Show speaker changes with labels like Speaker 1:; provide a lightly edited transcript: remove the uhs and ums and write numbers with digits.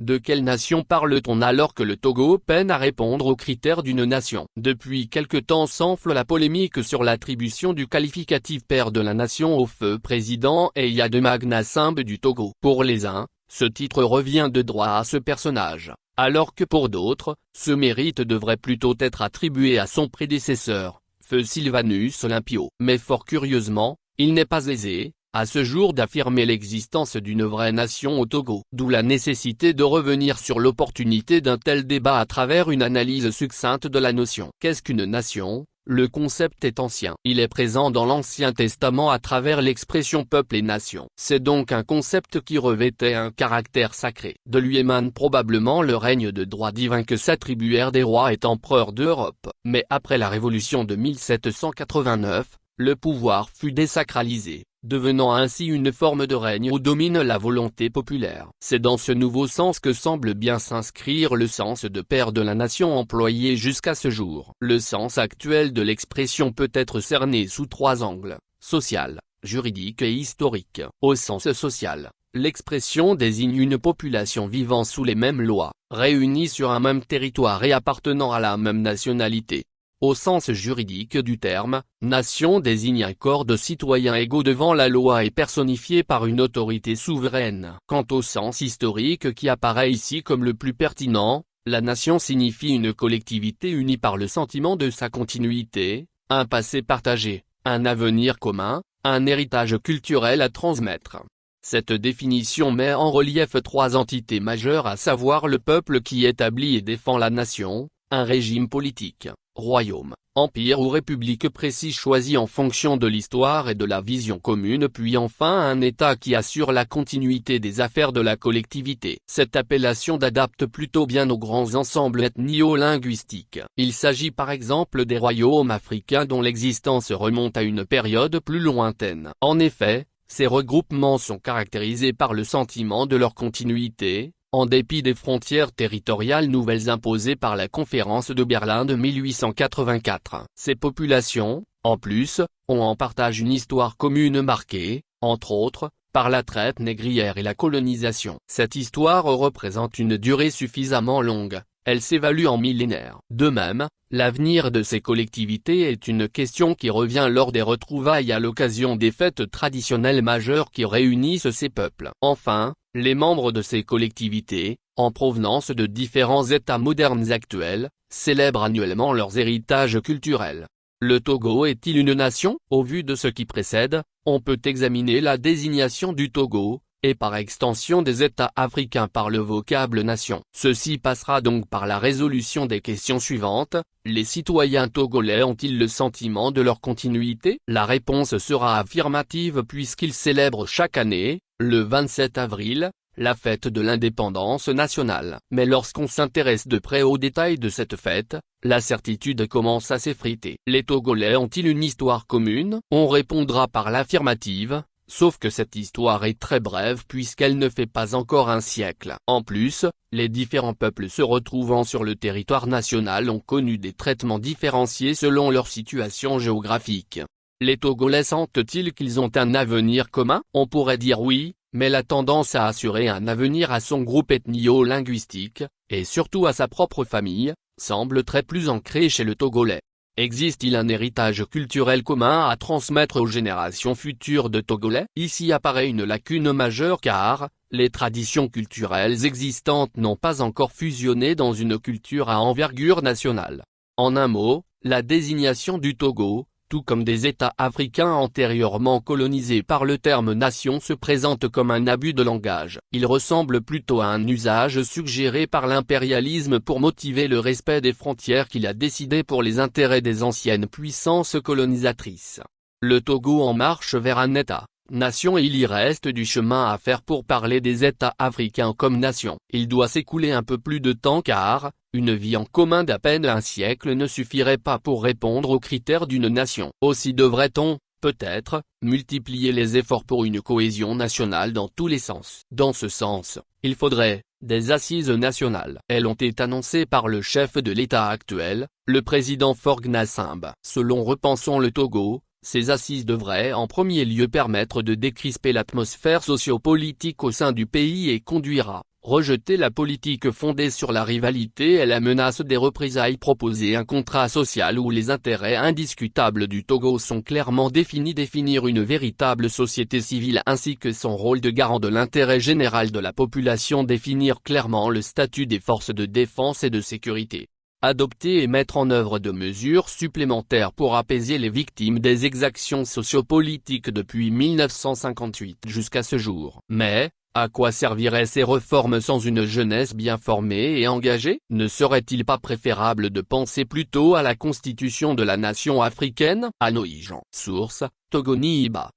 Speaker 1: De quelle nation parle-t-on alors que le Togo peine à répondre aux critères d'une nation? Depuis quelque temps s'enfle la polémique sur l'attribution du qualificatif père de la nation au feu président Eyadema Simbe du Togo. Pour les uns, ce titre revient de droit à ce personnage, alors que pour d'autres, ce mérite devrait plutôt être attribué à son prédécesseur, feu Sylvanus Olympio. Mais fort curieusement, il n'est pas aisé, à ce jour, d'affirmer l'existence d'une vraie nation au Togo. D'où la nécessité de revenir sur l'opportunité d'un tel débat à travers une analyse succincte de la notion. Qu'est-ce qu'une nation? Le concept est ancien. Il est présent dans l'Ancien Testament à travers l'expression peuple et nation. C'est donc un concept qui revêtait un caractère sacré. De lui émane probablement le règne de droit divin que s'attribuèrent des rois et empereurs d'Europe. Mais après la Révolution de 1789, le pouvoir fut désacralisé, devenant ainsi une forme de règne où domine la volonté populaire. C'est dans ce nouveau sens que semble bien s'inscrire le sens de père de la nation employé jusqu'à ce jour. Le sens actuel de l'expression peut être cerné sous trois angles: social, juridique et historique. Au sens social, l'expression désigne une population vivant sous les mêmes lois, réunie sur un même territoire et appartenant à la même nationalité. Au sens juridique du terme, nation désigne un corps de citoyens égaux devant la loi et personnifié par une autorité souveraine. Quant au sens historique qui apparaît ici comme le plus pertinent, la nation signifie une collectivité unie par le sentiment de sa continuité, un passé partagé, un avenir commun, un héritage culturel à transmettre. Cette définition met en relief trois entités majeures, à savoir le peuple qui établit et défend la nation, un régime politique, royaume, empire ou république précis choisi en fonction de l'histoire et de la vision commune, puis enfin un État qui assure la continuité des affaires de la collectivité. Cette appellation s'adapte plutôt bien aux grands ensembles ethno-linguistiques. Il s'agit par exemple des royaumes africains dont l'existence remonte à une période plus lointaine. En effet, ces regroupements sont caractérisés par le sentiment de leur continuité, en dépit des frontières territoriales nouvelles imposées par la Conférence de Berlin de 1884. Ces populations, en plus, ont en partage une histoire commune marquée, entre autres, par la traite négrière et la colonisation. Cette histoire représente une durée suffisamment longue, elle s'évalue en millénaires. De même, l'avenir de ces collectivités est une question qui revient lors des retrouvailles à l'occasion des fêtes traditionnelles majeures qui réunissent ces peuples. Enfin, les membres de ces collectivités, en provenance de différents États modernes actuels, célèbrent annuellement leurs héritages culturels. Le Togo est-il une nation? Au vu de ce qui précède, on peut examiner la désignation du Togo, et par extension des États africains par le vocable nation. Ceci passera donc par la résolution des questions suivantes: les citoyens togolais ont-ils le sentiment de leur continuité? La réponse sera affirmative puisqu'ils célèbrent chaque année, le 27 avril, la fête de l'indépendance nationale. Mais lorsqu'on s'intéresse de près aux détails de cette fête, la certitude commence à s'effriter. Les Togolais ont-ils une histoire commune? On répondra par l'affirmative, sauf que cette histoire est très brève puisqu'elle ne fait pas encore un siècle. En plus, les différents peuples se retrouvant sur le territoire national ont connu des traitements différenciés selon leur situation géographique. Les Togolais sentent-ils qu'ils ont un avenir commun? On pourrait dire oui, mais la tendance à assurer un avenir à son groupe ethno-linguistique, et surtout à sa propre famille, semble très plus ancrée chez le Togolais. Existe-t-il un héritage culturel commun à transmettre aux générations futures de Togolais? Ici apparaît une lacune majeure car, les traditions culturelles existantes n'ont pas encore fusionné dans une culture à envergure nationale. En un mot, la désignation du Togo, tout comme des États africains antérieurement colonisés par le terme nation, se présente comme un abus de langage. Il ressemble plutôt à un usage suggéré par l'impérialisme pour motiver le respect des frontières qu'il a décidé pour les intérêts des anciennes puissances colonisatrices. Le Togo en marche vers un État-nation et il y reste du chemin à faire pour parler des États africains comme nation. Il doit s'écouler un peu plus de temps car, une vie en commun d'à peine un siècle ne suffirait pas pour répondre aux critères d'une nation. Aussi devrait-on, peut-être, multiplier les efforts pour une cohésion nationale dans tous les sens. Dans ce sens, il faudrait des assises nationales. Elles ont été annoncées par le chef de l'État actuel, le président Faure Gnassingbé. Selon Repensons le Togo, ces assises devraient en premier lieu permettre de décrisper l'atmosphère socio-politique au sein du pays et conduire à rejeter la politique fondée sur la rivalité et la menace des représailles, proposer un contrat social où les intérêts indiscutables du Togo sont clairement définis, définir une véritable société civile ainsi que son rôle de garant de l'intérêt général de la population, définir clairement le statut des forces de défense et de sécurité. Adopter et mettre en œuvre de mesures supplémentaires pour apaiser les victimes des exactions sociopolitiques depuis 1958 jusqu'à ce jour. Mais, à quoi serviraient ces réformes sans une jeunesse bien formée et engagée? Ne serait-il pas préférable de penser plutôt à la constitution de la nation africaine? Anoï Jean. Source, Togoni Iba.